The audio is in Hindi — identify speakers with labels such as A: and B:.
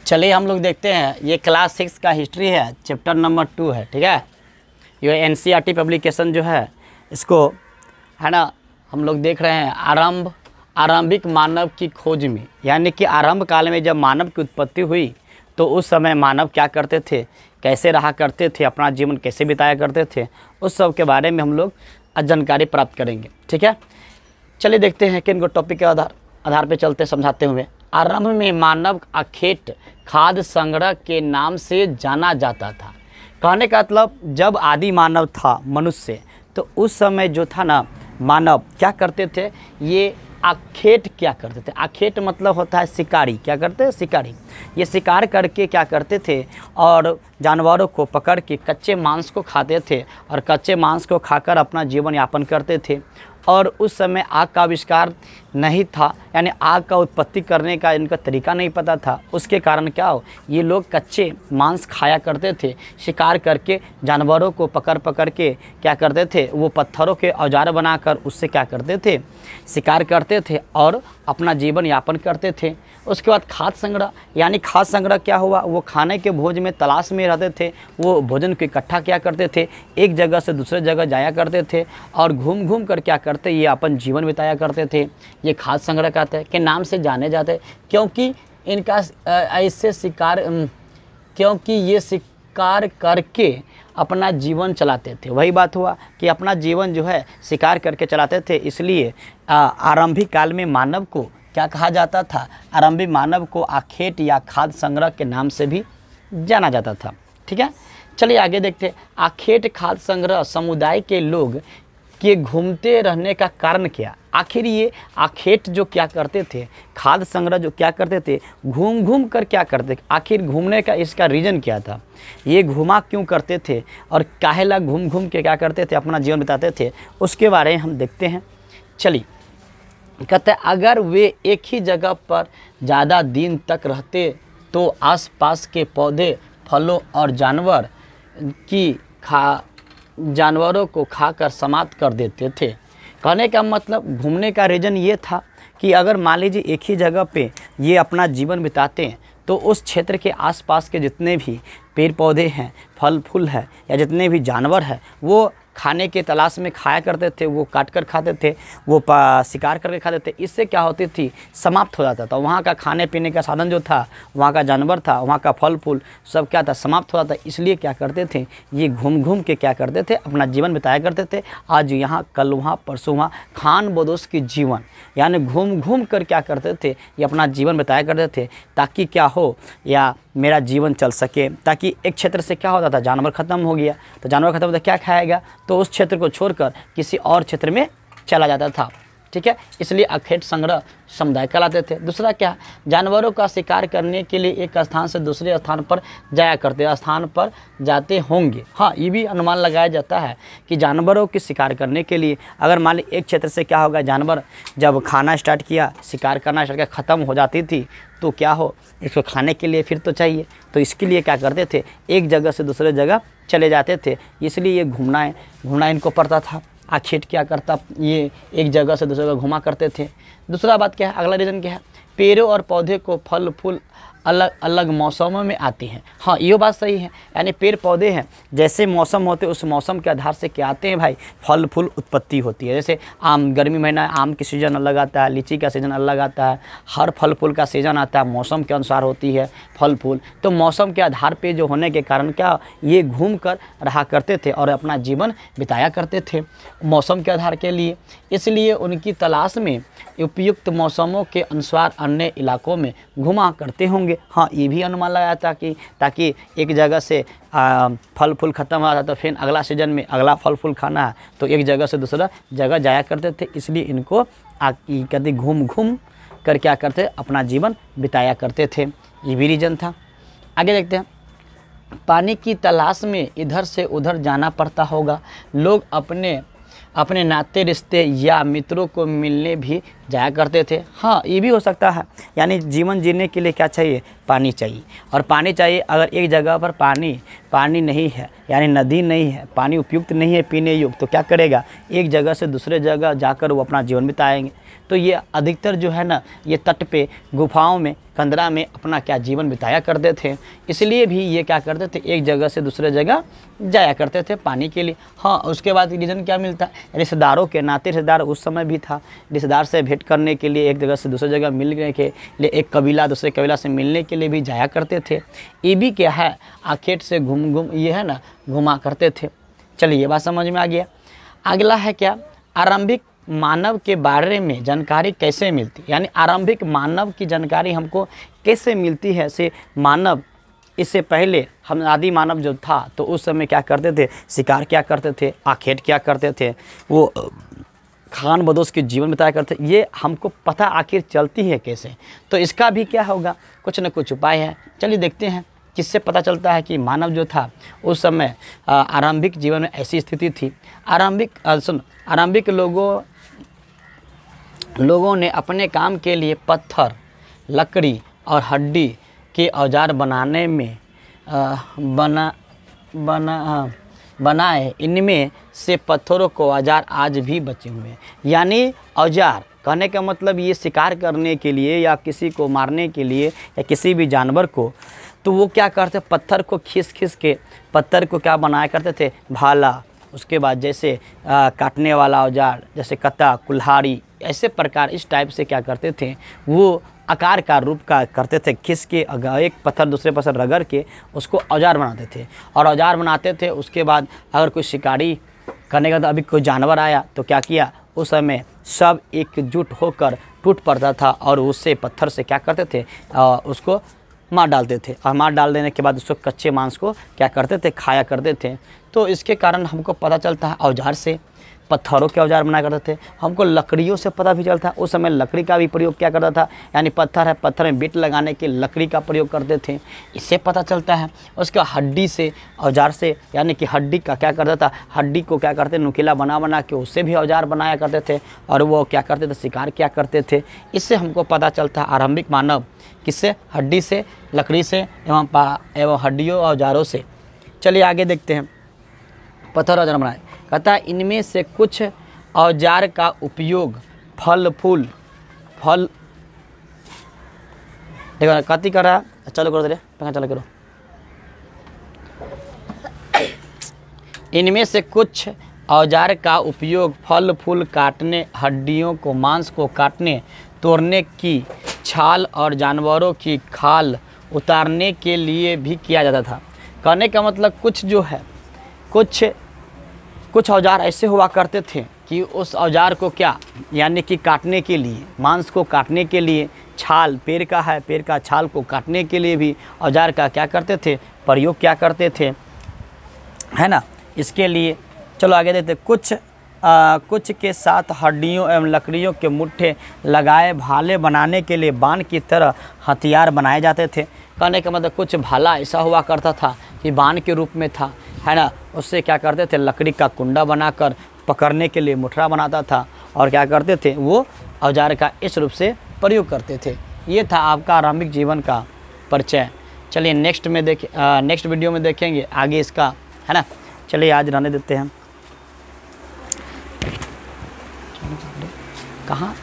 A: चलिए हम लोग देखते हैं, ये क्लास 6 का हिस्ट्री है, चैप्टर नंबर 2 है। ठीक है, ये एनसीईआरटी पब्लिकेशन जो है इसको है ना, हम लोग देख रहे हैं आरंभिक मानव की खोज में, यानी कि आरंभ काल में जब मानव की उत्पत्ति हुई तो उस समय मानव क्या करते थे, कैसे रहा करते थे, अपना जीवन कैसे बिताया करते थे, उस सब के बारे में हम लोग जानकारी प्राप्त करेंगे। ठीक है, चलिए देखते हैं कि इनको टॉपिक के आधार पे चलते समझाते हुए। आरंभ में मानव अखेट खाद्य संग्रह के नाम से जाना जाता था। कहने का मतलब जब आदि मानव था मनुष्य, तो उस समय जो था ना मानव क्या करते थे, ये आखेट क्या करते थे। आखेट मतलब होता है शिकारी। क्या करते हैं, शिकारी। ये शिकार करके क्या करते थे और जानवरों को पकड़ के कच्चे मांस को खाते थे और कच्चे मांस को खाकर अपना जीवन यापन करते थे। और उस समय आग का आविष्कार नहीं था, यानी आग का उत्पत्ति करने का इनका तरीका नहीं पता था। उसके कारण क्या हो, ये लोग कच्चे मांस खाया करते थे। शिकार करके जानवरों को पकड़ के क्या करते थे, वो पत्थरों के औजार बनाकर उससे क्या करते थे, शिकार करते थे और अपना जीवन यापन करते थे। उसके बाद खाद्य संग्रह, यानी खाद्य संग्रह क्या हुआ, वो खाने के भोज में तलाश में रहते थे। वो भोजन को इकट्ठा क्या करते थे, एक जगह से दूसरे जगह जाया करते थे और घूम घूम कर क्या करते, ये अपन जीवन बिताया करते थे। ये खाद्य संग्रह कहते हैं के नाम से जाने जाते, क्योंकि इनका ऐसे शिकार, क्योंकि ये शिकार करके अपना जीवन चलाते थे। वही बात हुआ कि अपना जीवन जो है शिकार करके चलाते थे, इसलिए आरंभिक काल में मानव को क्या कहा जाता था, आरंभिक मानव को आखेट या खाद्य संग्रह के नाम से भी जाना जाता था। ठीक है, चलिए आगे देखते हैं। आखेट खाद्य संग्रह समुदाय के लोग के घूमते रहने का कारण क्या। आखिर ये आखेट जो क्या करते थे, खाद्य संग्रह जो क्या करते थे, घूम घूम कर क्या करते, आखिर घूमने का इसका रीज़न क्या था, ये घुमा क्यों करते थे और काहेला घूम घूम के क्या करते थे, अपना जीवन बिताते थे, उसके बारे में हम देखते हैं। चलिए, कहते हैं अगर वे एक ही जगह पर ज़्यादा दिन तक रहते तो आसपास के पौधे, फलों और जानवरों को खाकर समाप्त कर देते थे। कहने का मतलब घूमने का रीज़न ये था कि अगर मान लीजिए एक ही जगह पे ये अपना जीवन बिताते हैं तो उस क्षेत्र के आसपास के जितने भी पेड़ पौधे हैं, फल फूल है या जितने भी जानवर हैं, वो खाने के तलाश में खाया करते थे, वो काट कर खाते थे, वो शिकार करके खाते थे। इससे क्या होती थी, समाप्त हो जाता था वहाँ का खाने पीने का साधन जो था, वहाँ का जानवर था, वहाँ का फल फूल सब क्या था, समाप्त हो जाता। इसलिए क्या करते थे, ये घूम घूम के क्या करते थे, अपना जीवन बिताया करते थे। आज यहाँ कल वहाँ परसों वहाँ, खान बदोश की जीवन, यानी घूम घूम कर क्या करते थे, ये अपना जीवन बिताया करते थे, ताकि क्या हो, या मेरा जीवन चल सके। ताकि एक क्षेत्र से क्या होता था, जानवर ख़त्म हो गया तो जानवर ख़त्म होता क्या खाएगा, तो उस क्षेत्र को छोड़कर किसी और क्षेत्र में चला जाता था। ठीक है, इसलिए अखेट संग्रह समुदाय कहलाते थे। दूसरा क्या, जानवरों का शिकार करने के लिए एक स्थान से दूसरे स्थान पर जाया करते, स्थान पर जाते होंगे। हाँ, ये भी अनुमान लगाया जाता है कि जानवरों के शिकार करने के लिए अगर मान ली एक क्षेत्र से क्या होगा, जानवर जब खाना स्टार्ट किया, शिकार करना स्टार्ट किया, ख़त्म हो जाती थी, तो क्या हो, इसको खाने के लिए फिर तो चाहिए, तो इसके लिए क्या करते थे, एक जगह से दूसरे जगह चले जाते थे। इसलिए ये घूमना इनको पड़ता था। आखेट क्या करता, ये एक जगह से दूसरी जगह घुमा करते थे। दूसरा बात क्या है, अगला रीज़न क्या है, पेड़ों और पौधे को फल फूल अलग अलग मौसमों में आती हैं। हाँ, ये बात सही है, यानी पेड़ पौधे हैं, जैसे मौसम होते उस मौसम के आधार से क्या आते हैं भाई, फल फूल उत्पत्ति होती है। जैसे आम, गर्मी महीना है, आम की सीज़न अलग आता है, लीची का सीज़न अलग आता है, हर फल फूल का सीज़न आता है, मौसम के अनुसार होती है फल फूल। तो मौसम के आधार पर जो होने के कारण क्या, ये घूम कर रहा करते थे और अपना जीवन बिताया करते थे मौसम के आधार के लिए। इसलिए उनकी तलाश में उपयुक्त मौसमों के अनुसार अन्य इलाकों में घुमा करते होंगे। हाँ, ये भी अनुमान लगाया था कि ताकि एक जगह से फल फूल ख़त्म हो जाता तो फिर अगला सीजन में अगला फल फूल खाना है, तो एक जगह से दूसरा जगह जाया करते थे। इसलिए इनको कहते घूम घूम कर क्या करते, अपना जीवन बिताया करते थे। ये भी रीज़न था। आगे देखते हैं, पानी की तलाश में इधर से उधर जाना पड़ता होगा। लोग अपने नाते रिश्ते या मित्रों को मिलने भी जाया करते थे। हाँ, ये भी हो सकता है, यानी जीवन जीने के लिए क्या चाहिए, पानी चाहिए। और पानी चाहिए, अगर एक जगह पर पानी पानी नहीं है, यानी नदी नहीं है, पानी उपयुक्त नहीं है पीने योग्य, तो क्या करेगा, एक जगह से दूसरे जगह जाकर वो अपना जीवन बिताएंगे। तो ये अधिकतर जो है ना, ये तट पे गुफाओं में, कंदरा में अपना क्या जीवन बिताया करते थे। इसलिए भी ये क्या करते थे, एक जगह से दूसरे जगह जाया करते थे पानी के लिए। हाँ, उसके बाद रीज़न क्या मिलता है, रिश्तेदारों के नाते, रिश्तेदार उस समय भी था, रिश्तेदार से भेंट करने के लिए, एक जगह से दूसरी जगह मिलने के लिए, एक कबीला दूसरे कबीला से मिलने के लिए भी जाया करते थे। ये भी क्या है, आखेट से घूम ये है ना, घुमा करते थे। चलिए, ये बात समझ में आ गया। अगला है क्या, आरंभिक मानव के बारे में जानकारी कैसे मिलती, यानी आरंभिक मानव की जानकारी हमको कैसे मिलती है। से मानव, इससे पहले हम आदि मानव जो था, तो उस समय क्या करते थे, शिकार क्या करते थे, आखेट क्या करते थे, वो खान बदोश के जीवन बिताया करते। ये हमको पता आखिर चलती है कैसे, तो इसका भी क्या होगा, कुछ न कुछ उपाय है। चलिए देखते हैं किससे पता चलता है कि मानव जो था उस समय आरंभिक जीवन में ऐसी स्थिति थी। आरंभिक लोगों ने अपने काम के लिए पत्थर, लकड़ी और हड्डी के औजार बनाने में बनाए। इनमें से पत्थरों को औजार आज भी बचे हुए हैं। यानी औजार कहने का मतलब ये शिकार करने के लिए या किसी को मारने के लिए या किसी भी जानवर को, तो वो क्या करते, पत्थर को खींच के पत्थर को क्या बनाया करते थे, भाला। उसके बाद जैसे काटने वाला औजार, जैसे कत्ता, कुल्हाड़ी, ऐसे प्रकार इस टाइप से क्या करते थे, वो आकार का रूप का करते थे, खींच के एक पत्थर दूसरे पत्थर रगड़ के उसको औजार बनाते थे। और औजार बनाते थे, उसके बाद अगर कोई शिकारी करने का, तो अभी कोई जानवर आया तो क्या किया, उस समय सब एकजुट होकर टूट पड़ता था और उससे पत्थर से क्या करते थे, उसको मार डालते थे। और मार डाल देने के बाद उसको कच्चे मांस को क्या करते थे, खाया करते थे। तो इसके कारण हमको पता चलता है औजार से, पत्थरों के औजार बनाया करते थे। हमको लकड़ियों से पता भी चलता है, उस समय लकड़ी का भी प्रयोग क्या करता था, यानी पत्थर है, पत्थर में बिट लगाने के लकड़ी का प्रयोग करते थे, इससे पता चलता है। उसका हड्डी से, औजार से, यानी कि हड्डी का क्या करता था, हड्डी को क्या करते, नुकीला बना के उससे भी औजार बनाया करते थे और वो क्या करते थे, शिकार क्या करते थे। इससे हमको पता चलता है आरंभिक मानव किससे, हड्डी से, लकड़ी से एवं हड्डियों औजारों से। चलिए आगे देखते हैं, पत्थर औजार बनाए। कहता है इनमें से कुछ औजार का उपयोग फल देखो कति कर रहा, चलो करो, चलो करो। इनमें से कुछ औजार का उपयोग फल फूल काटने, हड्डियों को, मांस को काटने, तोड़ने की, छाल और जानवरों की खाल उतारने के लिए भी किया जाता था। कहने का मतलब कुछ जो है, कुछ औजार ऐसे हुआ करते थे कि उस औजार को क्या, यानी कि काटने के लिए, मांस को काटने के लिए, छाल पेड़ का है, पेड़ का छाल को काटने के लिए भी औजार का क्या करते थे, प्रयोग क्या करते थे, है ना। इसके लिए चलो आगे देखते। कुछ के साथ हड्डियों एवं लकड़ियों के मुट्ठे लगाए भाले बनाने के लिए बाण की तरह हथियार बनाए जाते थे। कहने का मतलब कुछ भाला ऐसा हुआ करता था कि बाण के रूप में था, है ना। उससे क्या करते थे, लकड़ी का कुंडा बनाकर पकड़ने के लिए मुठरा बनाता था और क्या करते थे, वो औजार का इस रूप से प्रयोग करते थे। ये था आपका आरंभिक जीवन का परिचय। चलिए नेक्स्ट वीडियो में देखेंगे आगे इसका, है ना। चलिए आज रहने देते हैं। कहाँ